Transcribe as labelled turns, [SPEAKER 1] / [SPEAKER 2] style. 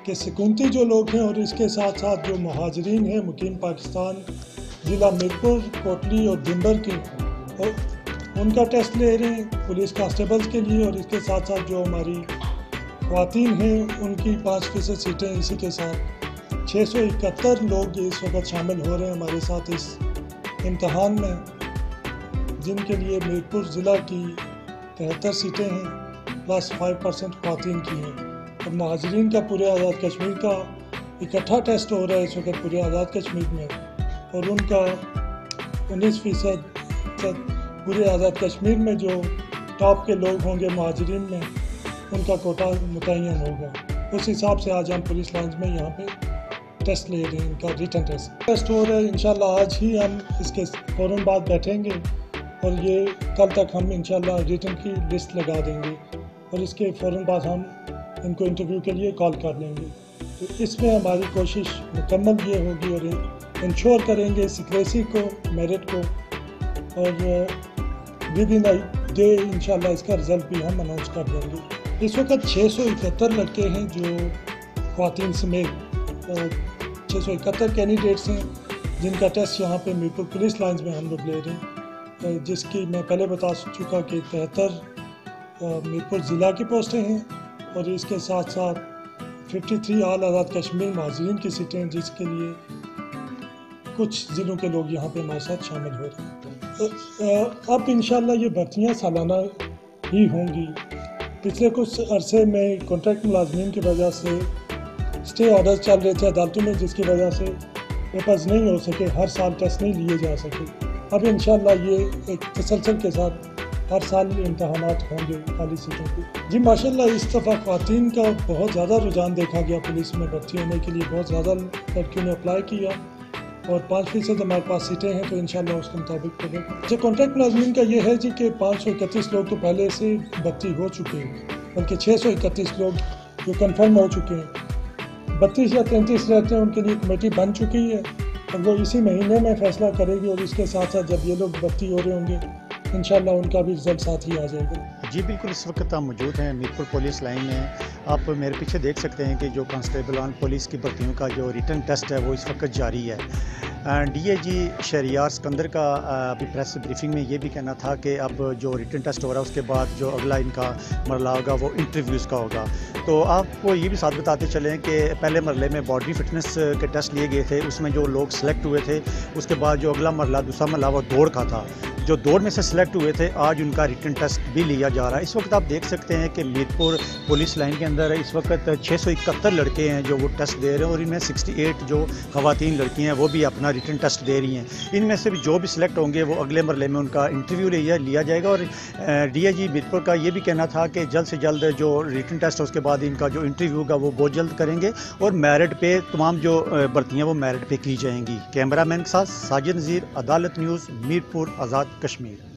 [SPEAKER 1] کہ سکونتی جو لوگ ہیں اور اس کے ساتھ ساتھ جو مہاجرین ہیں مقیم پاکستان ضلع میرپور، کوٹلی اور دمبر کے، اور ان کا ٹیسٹ لے رہے ہیں پولیس کانسٹیبلز کے لیے، اور اس کے ساتھ ساتھ جو ہماری خواتین ہیں ان کی 5% سیٹیں، اسی کے ساتھ 671 لوگ اس وقت شامل ہو رہے ہیں ہمارے ساتھ اس امتحان میں، جن کے لیے میرپور ضلع کی 73 سیٹیں ہیں پلس 5% خواتین کی ہیں، اور مہاجرین کا پورے آزاد کشمیر کا اکٹھا ٹیسٹ ہو رہا ہے اس وقت پورے آزاد کشمیر میں، اور ان کا 19% پورے آزاد کشمیر میں جو ٹاپ کے لوگ ہوں گے مہاجرین میں ان کا کوٹا متعین ہوگا۔ اس حساب سے آج ہم پولیس لائنز میں یہاں پہ ٹیسٹ لے رہے ہیں، ان کا ریٹن ٹیسٹ ہو رہا ہے۔ انشاءاللہ آج ہی ہم اس کے فوراً بعد بیٹھیں گے اور یہ کل تک ہم انشاءاللہ ریٹن کی لسٹ لگا دیں گے، اور اس کے فوراً بعد ہم ان کو انٹرویو کے لیے کال کر لیں گے۔ تو اس میں ہماری کوشش مکمل یہ ہوگی اور انشور کریں گے سیکریسی کو، میرٹ کو، اور ود ان ڈے انشاءاللہ اس کا رزلٹ بھی ہم اناؤنس کر دیں گے۔ اس وقت 671 لڑکے ہیں جو خواتین سمیت 671 کینڈیڈیٹس ہیں جن کا ٹیسٹ یہاں پہ میرپور پولیس لائنز میں ہم لوگ لے رہے ہیں، جس کی میں پہلے بتا چکا کہ 73 میرپور ضلع کی پوسٹیں ہیں، اور اس کے ساتھ ساتھ 53 آل آزاد کشمیر مہاجرین کی سیٹیں ہیں، جس کے لیے کچھ ضلعوں کے لوگ یہاں پہ ہمارے ساتھ شامل ہو رہے ہیں۔ اب انشاءاللہ یہ بھرتیاں سالانہ ہی ہوں گی۔ پچھلے کچھ عرصے میں کانٹریکٹ ملازمین کی وجہ سے اسٹے آرڈرز چل رہے تھے عدالتوں میں، جس کی وجہ سے پیپرز نہیں ہو سکے، ہر سال ٹیسٹ نہیں لیے جا سکے۔ اب انشاءاللہ یہ ایک تسلسل کے ساتھ ہر سال امتحانات ہوں گے خالی سیٹوں پہ۔ جی ماشاءاللہ اس دفعہ خواتین کا بہت زیادہ رجحان دیکھا گیا، پولیس میں بھرتی ہونے کے لیے بہت زیادہ لڑکیوں نے اپلائی کیا، اور 5% ہمارے پاس سیٹیں ہیں، تو انشاءاللہ اس کے مطابق ہوگا۔ اچھا، کانٹریکٹ ملازمین کا یہ ہے جی کہ 531 لوگ تو پہلے سے بھرتی ہو چکے ہیں، بلکہ 631 لوگ جو کنفرم ہو چکے ہیں، 32 یا 33 رہتے ہیں، ان کے لیے کمیٹی بن چکی ہے، اور وہ اسی مہینے میں فیصلہ کرے گی، اور اس کے ساتھ ساتھ جب یہ لوگ بھرتی ہو رہے ہوں گے انشاءاللہ ان کا بھی رزلٹ ساتھ ہی آ جائے گا۔
[SPEAKER 2] جی بالکل، اس وقت ہم موجود ہیں میرپور پولیس لائن میں۔ آپ میرے پیچھے دیکھ سکتے ہیں کہ جو کانسٹیبلان پولیس کی بھرتیوں کا جو ریٹن ٹیسٹ ہے وہ اس وقت جاری ہے۔ ڈی اے جی شہریار سکندر کا ابھی پریس بریفنگ میں یہ بھی کہنا تھا کہ اب جو ریٹن ٹیسٹ ہو رہا ہے اس کے بعد جو اگلا ان کا مرحلہ ہوگا وہ انٹرویوز کا ہوگا۔ تو آپ کو یہ بھی ساتھ بتاتے چلیں کہ پہلے مرحلے میں باڈی فٹنس کے ٹیسٹ لیے گئے تھے، اس میں جو لوگ سلیکٹ ہوئے تھے، اس کے بعد جو اگلا مرحلہ دوسرا مرحلہ وہ دوڑ کا تھا، جو دوڑ میں سے سلیکٹ ہوئے تھے آج ان کا ریٹن ٹیسٹ بھی لیا جا رہا ہے۔ اس وقت آپ دیکھ سکتے ہیں کہ میرپور پولیس لائن کے اندر اس وقت 671 لڑکے ہیں جو وہ ٹیسٹ دے رہے ہیں، اور ان میں 68 جو خواتین لڑکی ہیں وہ بھی اپنا ریٹن ٹیسٹ دے رہی ہیں۔ ان میں سے بھی جو بھی سلیکٹ ہوں گے وہ اگلے مرحلے میں ان کا انٹرویو لیا جائے گا، اور ڈی اے جی میرپور کا یہ بھی کہنا تھا کہ جلد سے جلد جو ریٹن ٹیسٹ ہے اس کے بعد ان کا جو انٹرویو ہوگا وہ بہت جلد کریں گے، اور میرٹ پہ تمام جو بھرتیاں وہ میرٹ پہ کی جائیں گی۔ کیمرہ مین کے ساتھ ساجد نذیر، عدالت نیوز، میرپور، آزاد کشمیر۔